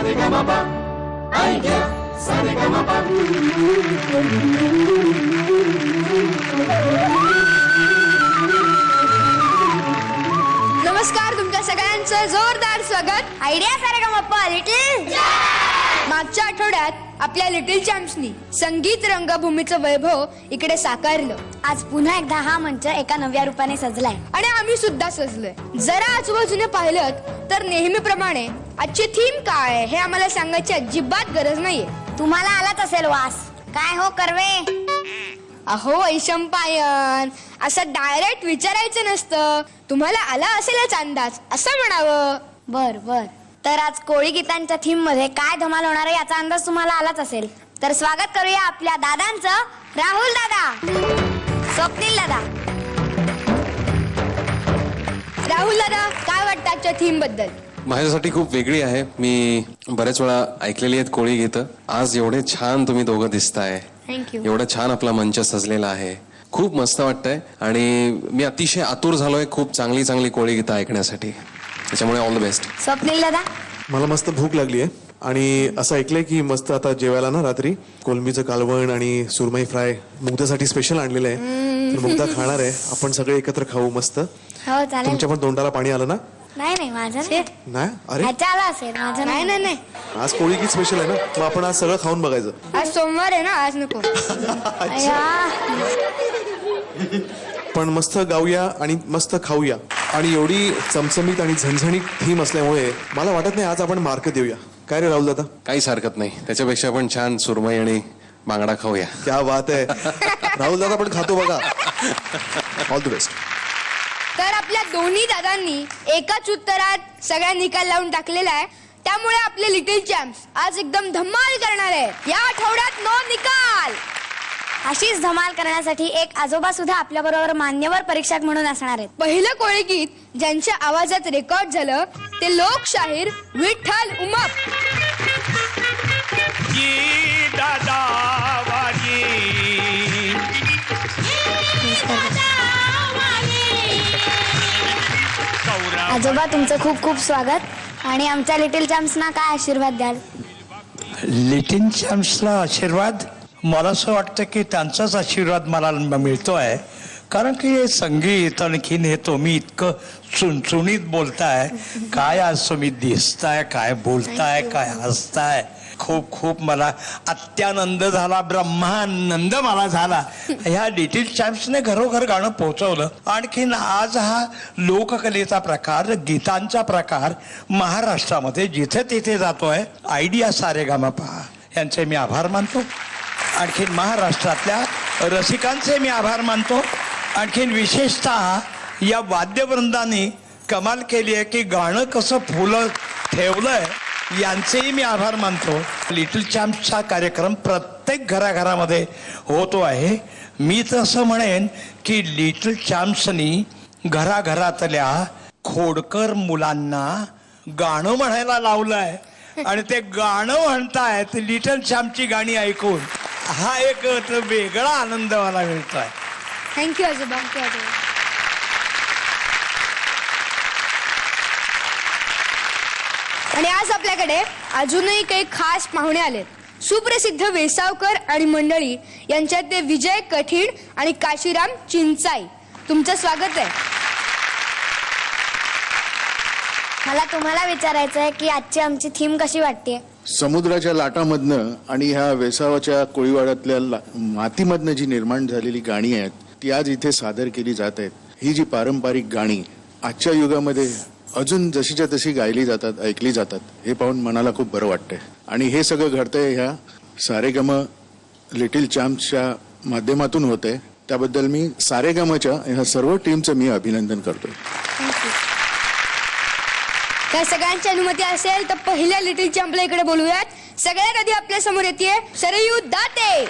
नमस्कार, तुमच्या सगळ्यांचं जोरदार स्वागत आयडिया सारेगमपा लिटिल. मागच्या आठवड्यात आपल्या लिटिल चॅम्प्सनी संगीत रंगभूमीचं वैभव इकडे साकारलं. आज पुन्हा एकदा हा मंच एका नव्या रूपाने सजलाय आणि आम्ही सुद्धा सजलोय. जरा आजूबाजूने पाहिलं तर नेहमीप्रमाणे आजची थीम काय हे आम्हाला सांगायची अजिबात गरज नाहीये. तुम्हाला आलाच असेल वास. काय हो कर्वे? अहो ऐशंपायन, असं डायरेक्ट विचारायचं नसतं. तुम्हाला आला असेलच अंदाज असं म्हणावं. बर बर. तर आज कोळी गीतांच्या थीम मध्ये काय धमाल होणार आहे याचा अंदाज तुम्हाला आलाच असेल. तर स्वागत करूया आपल्या दादांचं. राहुल दादा, स्वप्नील दादा. राहुल दादा, काय वाटतं आजच्या थीम बद्दल? माझ्यासाठी खूप वेगळी आहे. मी बऱ्याच वेळा ऐकलेली आहेत कोळी गीतं. आज एवढे छान तुम्ही दोघं दिसताय. थँक्यू. एवढं छान आपला मंच सजलेला आहे. खूप मस्त वाटतंय आणि मी अतिशय आतुर झालोय खूप चांगली चांगली कोळी गीतं ऐकण्यासाठी. त्याच्यामुळे ऑल द बेस्ट. स्वप्नील दादा, मला मस्त भूक लागली आहे आणि असं ऐकलंय की मस्त आता जेवायला ना रात्री कोलंबीचं कालवण आणि सुरमई फ्राय मुग्धासाठी स्पेशल आणलेलं आहे. तर मुग्धा खाणार आहे. आपण सगळे एकत्र खाऊ मस्त. हो चालेल. तुमच्या पण तोंडाला पाणी आलं ना? नाही नाही, माझं नाही. नाही? अरे ह्याच्या आला असेल, माझं नाही नाही नाही, आज कोळी गीत स्पेशल आहे ना, मग आपण आज सगळं खाऊन बघायचं. आज सोमवार आहे ना, आज नको. पण मस्त गाऊया आणि मस्त खाऊया. आणि एवढी चमचमीत आणि झणझणीत थीम असल्यामुळे मला वाटत नाही आज आपण मार्क देऊया. काय रे राहुल दादा? काहीच हरकत नाही. त्याच्यापेक्षा आपण छान सुरमई आणि बांगडा खाऊया. क्या बात आहे. राहुल दादा पण खातो बघा. All the best. तर आपल्या दोन्ही दादांनी एकाच उत्तरात सगळ्या निकाल लावून टाकलेला आहे. त्यामुळे आपले लिटिल चॅम्प्स आज एकदम धमाल करणार आहे. या आठवड्यात 9 निकाल. अशीच धमाल करण्यासाठी एक आजोबा सुद्धा आपल्या बरोबर मान्यवर परीक्षक म्हणून असणार आहेत. पहिलं कोळी गीत ज्यांच्या आवाजात रेकॉर्ड झालं ते लोकशाहीर विठ्ठल उमप. आजोबा, तुमचं खूप खूप स्वागत. आणि आमच्या लिटिल चॅम्प्सना काय आशीर्वाद द्याल? लिटिल चॅम्प्सला आशीर्वाद, मला असं वाटतं की त्यांचाच आशीर्वाद मला मिळतो आहे. कारण की हे संगीत आणखीन हे तुम्ही इतकं चुणचुणीत बोलताय. काय आज तुम्ही दिसताय, काय बोलताय, काय हसताय. खूप खूप मला अत्यानंद झाला, ब्रह्मानंद मला झाला. ह्या लिटिल चॅम्प्सने घरोघर गाणं पोहोचवलं. आणखीन आज हा लोककलेचा प्रकार, गीतांचा प्रकार महाराष्ट्रामध्ये जिथे तिथे जातोय. आयडिया सारेगमपा यांचे मी आभार मानतो. आणखीन महाराष्ट्रातल्या रसिकांचे मी आभार मानतो. आणखीन विशेषतः या वाद्यवृंदाने कमाल केली आहे की गाणं कसं फुलं ठेवलंय यांचेही मी आभार मानतो. लिटिल चॅम्प्सचा कार्यक्रम प्रत्येक घराघरामध्ये होतो आहे. मी तर असं म्हणेन की लिटिल चॅम्प्सनी घराघरातल्या खोडकर मुलांना गाणं म्हणायला लावलंय आणि ते गाणं म्हणतायत लिटिल चॅम्प्सची गाणी ऐकून. हा एक वेगळा आनंद मला मिळतोय. थँक्यू आजोबा. थँक्यू आजोबा. आणि आज आपल्याकडे अजूनही काही खास पाहुणे आलेत. सुप्रसिद्ध वेसावकर आणि मंडळी यांच्यात ते विजय कठीण आणि काशीराम चिंचाई. तुमचं स्वागत आहे. मला तुम्हाला विचारायचं आहे की आजची आमची थीम कशी वाटते? समुद्राच्या लाटामधनं आणि ह्या वेसावाच्या कोळीवाड्यातल्या मातीमधनं जी निर्माण झालेली गाणी आहेत ती आज इथे सादर केली जात आहेत. ही जी पारंपरिक गाणी आजच्या युगामध्ये अजून जशीच्या तशी गायली जातात, ऐकली जातात, हे पाहून मनाला खूप बरं वाटतंय. आणि हे सगळं घडतंय ह्या सारेगम लिटिल चॅम्प्सच्या माध्यमातून होतंय. त्याबद्दल मी सारेगमच्या ह्या सर्व टीमचं मी अभिनंदन करतोय. त्या सगळ्यांची अनुमती असेल तर पहिल्या लिटिल चॅम्पला इकडे बोलूयात. सगळ्यात आधी आपल्या समोर येते सरयू दाते.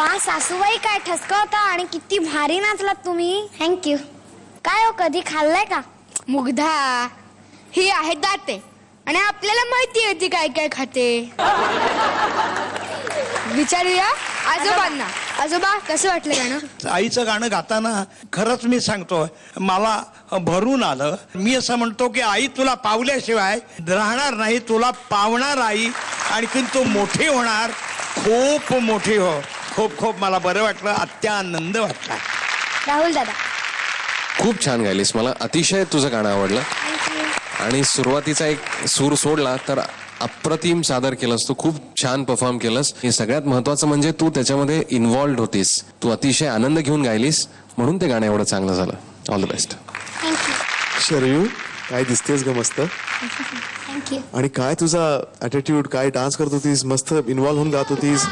वा सासूबाई, काय ठसकवता आणि किती भारी नाचलात तुम्ही. थँक्यू. काय हो, कधी खाल्लंय का? मुग्धा, ही आहे दाते आणि आपल्याला माहिती आहे ती काय काय खाते. विचारूया आजोबांना. आजोबा, कसं वाटलं गाणं? आईचं गाणं गाताना खरंच मी सांगतो, मला भरून आलं. मी असं म्हणतो की आई तुला पावल्याशिवाय राहणार नाही, तुला पावणार आई, आणखीन तू मोठी होणार, खूप मोठी हो. खूप खूप मला बरं वाटलं, अत्यानंद वाटला. राहुल दादा. खूप छान गायलीस, मला अतिशय तुझं गाणं आवडलं. आणि सुरुवातीचा एक सूर सोडला तर अप्रतिम सादर केलंस तू. खूप छान परफॉर्म केलंस. हे सगळ्यात महत्वाचं म्हणजे तू त्याच्यामध्ये इन्व्हॉल्ड होतीस. तू अतिशय आनंद घेऊन गायलीस, म्हणून ते गाणं एवढं चांगलं झालं. All the best. Thank you. Sharayu, काय दिसतेस ग मस्त. थँक्यू. आणि काय तुझा ॲटिट्यूड, काय डान्स करत होतीस, मस्त इन्व्हॉल्व होऊन गात होतीस.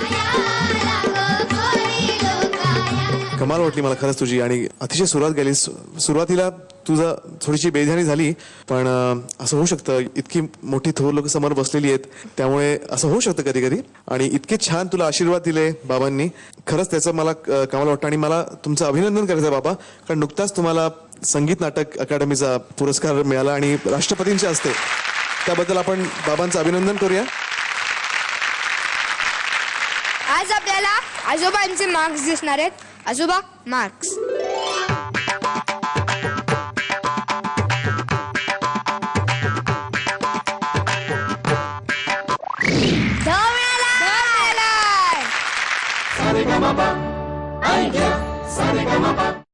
कमाल वाटली मला खरंच तुझी. आणि अतिशय सुरुवात केलीस. सुरुवातीला तुझं थोडीशी बेध्यानी झाली, पण असं होऊ शकतं, इतकी मोठी थोर लोक समोर बसलेली आहेत, त्यामुळे असं होऊ शकतं कधी कधी. आणि इतके छान तुला आशीर्वाद दिले बाबांनी, खरंच त्याचं मला कमाल वाटतं. आणि मला तुमचं अभिनंदन करायचं बाबा, कारण नुकताच तुम्हाला संगीत नाटक अकादमीचा पुरस्कार मिळाला आणि राष्ट्रपतींच्या हस्ते. त्याबद्दल आपण बाबांचं अभिनंदन करूया. आज आपल्याला आजोबांचे मार्क्स दिसणार आहेत. आजोबा, मार्क्स. मिळाला.